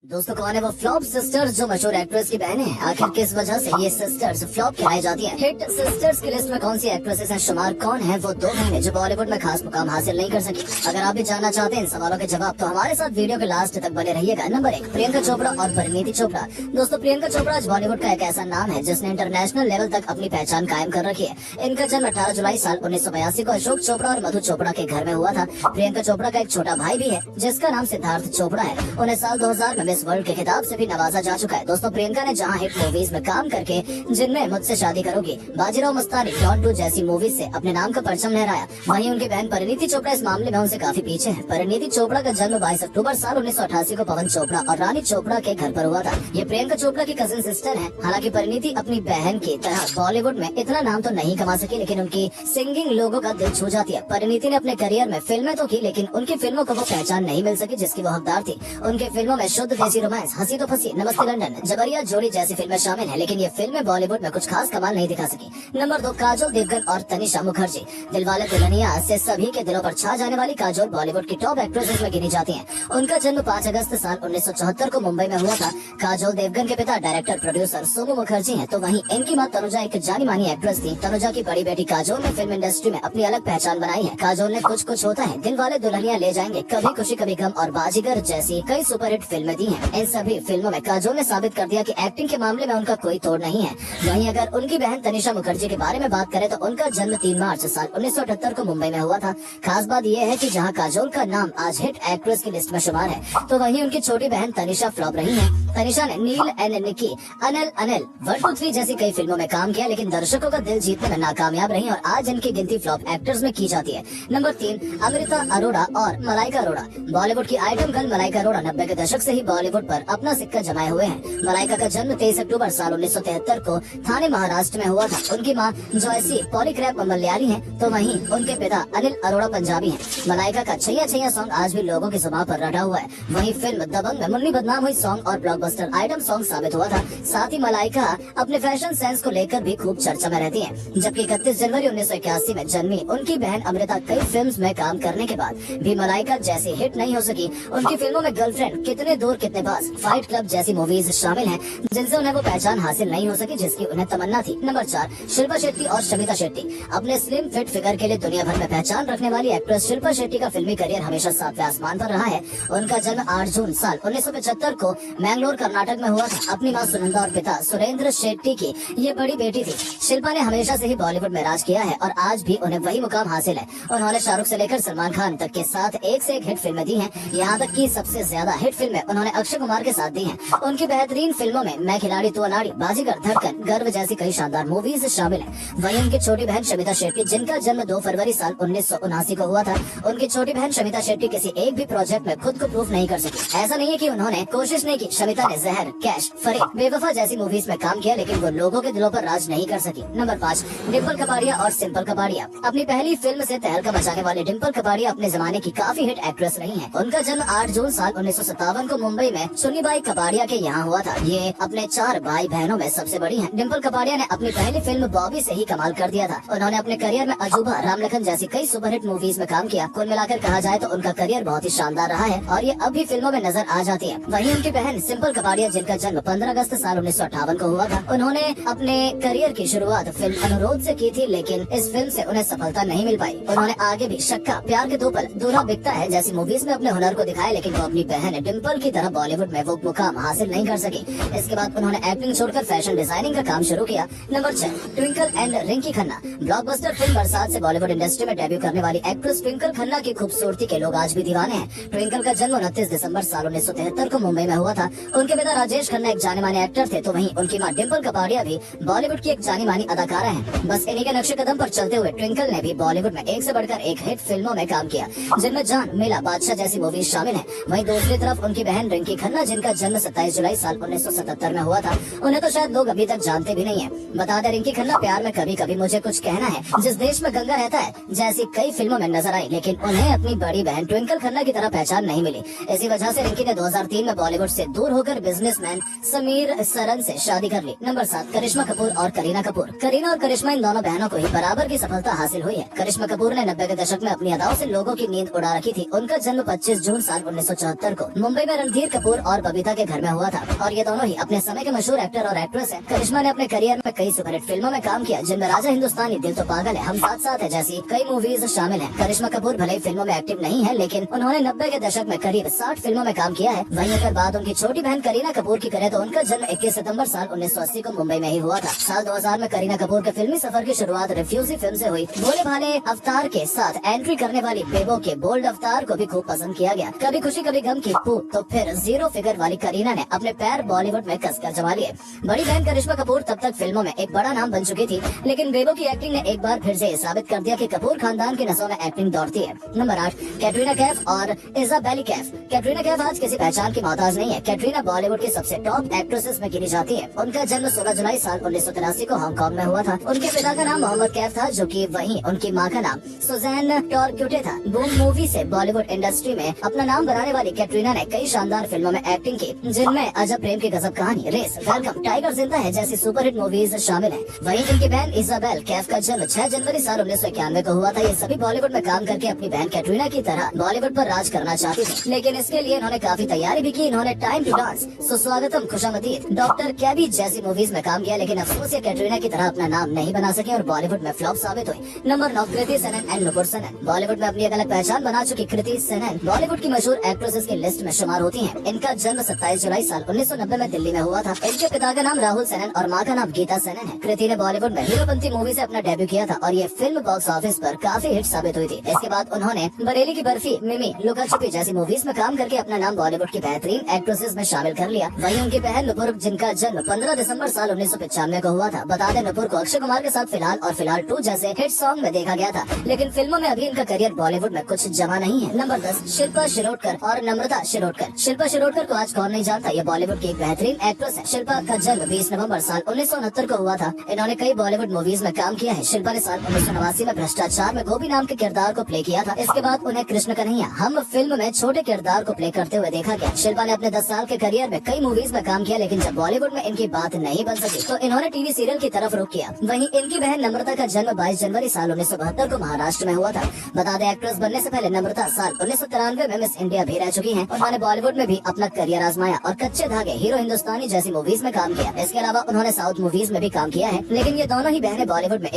दोस्तों कौन है वो फ्लॉप सिस्टर्स जो मशहूर एक्ट्रेस की बहन है? आखिर किस वजह से ये सिस्टर्स फ्लॉप कहलाई जाती हैं? हिट सिस्टर्स की लिस्ट में कौन सी एक्ट्रेसेस हैं शुमार? कौन है वो दो बहनें जो बॉलीवुड में खास मुकाम हासिल नहीं कर सकी? अगर आप भी जानना चाहते हैं इन सवालों के जवाब तो हमारे साथ वीडियो के लास्ट तक बने रहिएगा। नंबर 1, प्रियंका चोपड़ा और परिणीति चोपड़ा। दोस्तों प्रियंका चोपड़ा आज बॉलीवुड का एक ऐसा नाम है जिसने इंटरनेशनल लेवल तक अपनी पहचान कायम कर रखी है। इनका जन्म 18 जुलाई साल 1982 को अशोक चोपड़ा और मधु चोपड़ा के घर में हुआ था। प्रियंका चोपड़ा का एक छोटा भाई भी है जिसका नाम सिद्धार्थ चोपड़ा है। उन्हें साल 2000 में मिस वर्ल्ड के खिताब से भी नवाजा जा चुका है। दोस्तों प्रियंका ने जहां हिट मूवीज में काम करके जिनमें मुझसे शादी करोगी, बाजीराव मस्तानी, डॉन 2 जैसी मूवीज से अपने नाम का परचम लहराया, वहीं उनकी बहन परिणीति चोपड़ा इस मामले में उनसे काफी पीछे है। परिणीति चोपड़ा का जन्म 22 अक्टूबर साल 1988 को पवन चोपड़ा और रानी चोपड़ा के घर पर हुआ था। ये प्रियंका चोपड़ा की कजिन सिस्टर है। हालांकि परिणीति अपनी बहन की तरह बॉलीवुड में इतना नाम तो नहीं कमा सकी, लेकिन उनकी सिंगिंग लोगों का दिल छू जाती है। परिणीति ने अपने करियर में फिल्में तो की, लेकिन उनकी फिल्मों को वो पहचान नहीं मिल सकी जिसकी वो हकदार थी। उनकी फिल्मों में शुद्ध देसी रोमांस, हंसी तो फंसी, नमस्ते लंदन, जबरिया जोड़ी जैसी फिल्में शामिल हैं, लेकिन ये फिल्में बॉलीवुड में कुछ खास कमाल नहीं दिखा सकी। नंबर 2, काजोल देवगन और तनिषा मुखर्जी। दिलवाले दुल्हनिया से सभी के दिलों पर छा जाने वाली काजोल बॉलीवुड की टॉप एक्ट्रेसेस में गिनी जाती हैं। उनका जन्म 5 अगस्त साल 1974 को मुंबई में हुआ था। काजोल देवगन के पिता डायरेक्टर प्रोड्यूसर सोनू मुखर्जी हैं, तो वहीं इनकी मां तनुजा एक जानी मानी एक्ट्रेस थी। तनुजा की बड़ी बेटी काजोल ने फिल्म इंडस्ट्री में अपनी अलग पहचान बनाई है। काजोल ने कुछ कुछ होता है, दिलवाले दुल्हनिया ले जाएंगे, कभी खुशी कभी गम और बाजीगर जैसी कई सुपरहिट फिल्में दी हैं। इन सभी फिल्मों में काजोल ने साबित कर दिया कि एक्टिंग के मामले में उनका कोई तोड़ नहीं है। वहीं अगर उनकी बहन तनिषा मुखर्जी के बारे में बात करें तो उनका जन्म 3 मार्च साल 1978 को मुंबई में हुआ था। खास बात यह है कि जहां काजोल का नाम आज हिट एक्ट्रेस की लिस्ट में शुमार है, तो वहीं उनकी छोटी बहन तनिषा फ्लॉप रही है। तनिषा ने नील एंड निकी, अनिल अनिल, 1 2 3 जैसी कई फिल्मों में काम किया, लेकिन दर्शकों का दिल जीतने में नाकामयाब रही और आज इनकी गिनती फ्लॉप एक्टर्स में की जाती है। नंबर 3, अमृता अरोड़ा और मलाइका अरोड़ा। बॉलीवुड की आइटम गर्ल मलाइका अरोड़ा 90 के दशक से ही बॉलीवुड पर अपना सिक्का जमाए हुए हैं। मलाइका का जन्म 23 अक्टूबर साल 1973 को थाने महाराष्ट्र में हुआ था। उनकी मां जॉयसी पॉलीक्रैप मलयाली हैं, तो वहीं उनके पिता अनिल अरोड़ा पंजाबी हैं। मलाइका का छैया छैया सॉन्ग आज भी लोगों की जुबान पर रटा हुआ है। वहीं फिल्म दबंग में मुन्नी बदनाम हुई सॉन्ग और ब्लॉकबस्टर आइटम सॉन्ग साबित हुआ था। साथ ही मलाइका अपने फैशन सेंस को लेकर भी खूब चर्चा में रहती है। जबकि 31 जनवरी 1981 में जन्मी उनकी बहन अमृता कई फिल्म्स में काम करने के बाद भी मलाइका जैसी हिट नहीं हो सकी। उनकी फिल्मों में गर्लफ्रेंड, कितने दूर कितने पास, फाइट क्लब जैसी मूवीज शामिल हैं, जिनसे उन्हें वो पहचान हासिल नहीं हो सकी जिसकी उन्हें तमन्ना थी। नंबर 4, शिल्पा शेट्टी और शमिता शेट्टी। अपने स्लिम फिट फिगर के लिए दुनिया भर में पहचान रखने वाली एक्ट्रेस शिल्पा शेट्टी का फिल्मी करियर हमेशा 7वें आसमान पर रहा है। उनका जन्म 8 जून साल 1975 को मैंगलोर कर्नाटक में हुआ था। अपनी मां सुनंदा और पिता सुरेंद्र शेट्टी की ये बड़ी बेटी थी। शिल्पा ने हमेशा से ही बॉलीवुड में राज किया है और आज भी उन्हें वही मुकाम हासिल है। उन्होंने शाहरुख से लेकर सलमान खान तक के साथ एक से एक हिट फिल्में दी हैं। यहाँ तक कि सबसे ज्यादा हिट फिल्में उन्होंने अक्षय कुमार के साथ दी हैं। उनकी बेहतरीन फिल्मों में मैं खिलाड़ी तू अनाड़ी, बाजीगर, धड़कन, गर्व जैसी कई शानदार मूवीज शामिल हैं। वहीं उनकी छोटी बहन शमिता शेट्टी, जिनका जन्म 2 फरवरी साल 1979 को हुआ था, उनकी छोटी बहन शमिता शेट्टी किसी एक भी प्रोजेक्ट में खुद को प्रूफ नहीं कर सकी। ऐसा नहीं है कि उन्होंने कोशिश नहीं की। शमिता ने जहर, कैश, फरीद, बेवफा जैसी मूवीज में काम किया, लेकिन वो लोगों के दिलों पर राज नहीं कर सकी। नंबर 5, डिम्पल कपाड़िया और सिंपल कपाड़िया। अपनी पहली फिल्म से तहलका मचाने वाले डिम्पल कपाड़िया अपने जमाने की काफी हिट एक्ट्रेस रही है। उनका जन्म 8 जून साल 1957 को मुंबई में चुन्नीबाई कपाड़िया के यहाँ हुआ था। ये अपने 4 भाई बहनों में सबसे बड़ी हैं। डिम्पल कपाड़िया ने अपनी पहली फिल्म बॉबी से ही कमाल कर दिया था। उन्होंने अपने करियर में अजूबा, रामलखन जैसी कई सुपरहिट मूवीज में काम किया। कुल मिलाकर कहा जाए तो उनका करियर बहुत ही शानदार रहा है और ये अब भी फिल्मों में नजर आ जाती है। वहीं उनकी बहन सिंपल कपाड़िया, जिनका जन्म 15 अगस्त साल 1958 को हुआ था, उन्होंने अपने करियर की शुरुआत फिल्म अनुरोध से की थी, लेकिन इस फिल्म से उन्हें सफलता नहीं मिल पाई। उन्होंने आगे भी शक्का, प्यार के 2 पल, दूल्हा बिकता है जैसी मूवीज में अपने हुनर को दिखाया, लेकिन वो अपनी बहन डिम्पल की तरह बॉलीवुड में वो मुकाम हासिल नहीं कर सकी। इसके बाद उन्होंने एक्टिंग छोड़कर फैशन डिजाइनिंग का काम शुरू किया। Number 6, twinkle and Rinki Khanna. Blockbuster film बरसात से बॉलीवुड इंडस्ट्री में डेब्यू करने वाली एक्ट्रेस ट्विंकल खन्ना की खूबसूरती के लोग आज भी दीवाने हैं। ट्विंकल का जन्म 29 दिसंबर साल 1973 को मुंबई में हुआ था। उनके पिता राजेश खन्ना एक जाने माने एक्टर थे, तो वहीं उनकी मां डिम्पल कपाड़िया भी बॉलीवुड की एक जानी मानी अदाकारा है। बस इन्हीं के नक्शे कदम पर चलते हुए ट्विंकल ने भी बॉलीवुड में एक से बढ़कर एक हिट फिल्मों में काम किया, जिनमें जान, मेला, बादशाह जैसी मूवीज शामिल हैं। वहीं दूसरी तरफ उनकी बहन रिंकी खन्ना, जिनका जन्म 27 जुलाई साल 1977 में हुआ था, उन्हें तो शायद लोग अभी तक जानते भी नहीं है। बता दें, रिंकी खन्ना प्यार में कभी कभी मुझे कुछ कहना है, जिस देश में गंगा रहता है जैसी कई फिल्मों में नजर आई, लेकिन उन्हें अपनी बड़ी बहन ट्विंकल खन्ना की तरह पहचान नहीं मिली। इसी वजह से रिंकी ने 2003 में बॉलीवुड से दूर होकर बिजनेसमैन समीर सरन से शादी कर ली। नंबर 7, करिश्मा कपूर और करीना कपूर। करीना और करिश्मा, इन दोनों बहनों को ही बराबर की सफलता हासिल हुई है। करिश्मा कपूर ने 90 के दशक में अपनी अदाओं से लोगों की नींद उड़ा रखी थी। उनका जन्म 25 जून साल 1974 को मुंबई में रणधीर कपूर और बबीता के घर में हुआ था और ये दोनों ही अपने समय के मशहूर एक्टर और एक्ट्रेस हैं। करिश्मा ने अपने करियर में कई सुपरहिट फिल्मों में काम किया, जिनमें राजा हिंदुस्तानी, दिल तो पागल है, हम साथ साथ है जैसी कई मूवीज शामिल हैं। करिश्मा कपूर भले ही फिल्मों में एक्टिव नहीं है, लेकिन उन्होंने 90 के दशक में करीब 60 फिल्मों में काम किया है। वहीं अगर बात उनकी छोटी बहन करीना कपूर की करें तो उनका जन्म 21 सितंबर साल 1980 को मुंबई में ही हुआ था। साल 2000 में करीना कपूर के फिल्मी सफर की शुरुआत रिफ्यूजी फिल्म से हुई। भोले भाले अवतार के साथ एंट्री करने वाली बेबो के बोल्ड अवतार को भी खूब पसंद किया गया। कभी खुशी कभी गम की पूत तो फिर जीरो फिगर वाली करीना ने अपने पैर बॉलीवुड में कसकर जमा लिए। बड़ी बहन करिश्मा कपूर तब तक फिल्मों में एक बड़ा नाम बन चुकी थी, लेकिन बेबो की एक्टिंग ने एक बार फिर से ये साबित कर दिया कि कपूर खानदान की नसों में एक्टिंग दौड़ती है। नंबर 8, कैटरीना कैफ और इजाबेली कैफ। कैटरीना कैफ आज किसी पहचान की मोहताज नहीं है। कैटरीना बॉलीवुड की सबसे टॉप एक्ट्रेसेस में गिनी जाती है। उनका जन्म 16 जुलाई साल 1983 को हांगकांग में हुआ था। उनके पिता का नाम मोहम्मद कैफ था, जो कि वहीं उनकी मां का नाम सुजैन टॉरक्यूटे था। बूम मूवी से बॉलीवुड इंडस्ट्री में अपना नाम बनाने वाली कैटरीना ने कई शानदार फिल्मों में एक्टिंग की, जिनमें अजब प्रेम की गजब कहानी, रेस, वेलकम, टाइगर जिंदा है जैसी सुपरहिट मूवीज शामिल हैं। वहीं इनकी बहन इजाबेल कैफ का जन्म 6 जनवरी साल 1991 को हुआ था। ये सभी बॉलीवुड में काम करके अपनी बहन कैटरीना की तरह बॉलीवुड पर राज करना चाहती थी, लेकिन इसके लिए इन्होंने काफी तैयारी भी की। इन्होंने टाइम टू डांस, सुस्वागतम, खुशामदीद, डॉक्टर कैबी जैसी मूवीज में काम किया, लेकिन अफसोस ये कैटरीना की तरह अपना नाम नहीं बना सके और बॉलीवुड में फ्लॉप साबित हुई। Number 9, Kriti Sanon and Nupur Sanon. बॉलीवुड में अपनी एक अलग पहचान बना चुकी कृति सेनन बॉलीवुड की मशहूर एक्ट्रेसेस की लिस्ट में शुमार होती हैं। इनका जन्म 27 जुलाई साल 1990 में दिल्ली में हुआ था। इनके पिता का नाम राहुल सेनन और मां का नाम गीता सेनन है। कृति ने बॉलीवुड में हीरोपंती मूवी से अपना डेब्यू किया था और ये फिल्म बॉक्स ऑफिस पर काफी हिट साबित हुई थी। इसके बाद उन्होंने बरेली की बर्फी, मिमी, लुका छुपी जैसी मूवीज में काम करके अपना नाम बॉलीवुड की बेहतरीन एक्ट्रेसेस में शामिल कर लिया। वहीं उनकी बहन नुपुर, जिनका जन्म 15 दिसंबर साल 1995 को हुआ था। बता दें, नुपुर को अक्षय कुमार के साथ फिलहाल और फिलहाल 2 जैसे हिट सॉन्ग में देखा गया था, लेकिन फिल्मों में अभी इनका करियर बॉलीवुड में कुछ जमा नहीं है। नंबर 10, शिल्पा शिरोडकर और नम्रता शिरोडकर। शिल्पा शिरोडकर को आज कौन नहीं जानता, ये बॉलीवुड की एक बेहतरीन एक्ट्रेस है। शिल्पा का जन्म 20 नवंबर साल 1969 को हुआ था। इन्होंने कई बॉलीवुड मूवीज में काम किया है। शिल्पा ने साल 1989 में भ्रष्टाचार में गोपी नाम के किरदार को प्ले किया था। इसके बाद उन्हें कृष्ण कन्हैया हम फिल्म में छोटे किरदार को प्ले करते हुए देखा गया। शिल्पा ने अपने 10 साल के करियर में कई मूवीज में काम किया, लेकिन जब बॉलीवुड में इनकी बात नहीं बन सकी तो इन्होंने टीवी सीरियल की तरफ रुख किया। वहीं इनकी बहन नम्रता का जन्म 22 जनवरी साल 1972 को महाराष्ट्र में हुआ था। बता दें, एक्ट्रेस बनने से पहले नम्रता साल 1993 में मिस इंडिया भी रह चुकी हैं। उन्होंने बॉलीवुड में भी अपना करियर आजमाया और कच्चे धागे, हीरो हिंदुस्तानी जैसी मूवीज में काम किया। इसके अलावा उन्होंने साउथ मूवीज में भी काम किया है, लेकिन ये दोनों ही बहनें बॉलीवुड में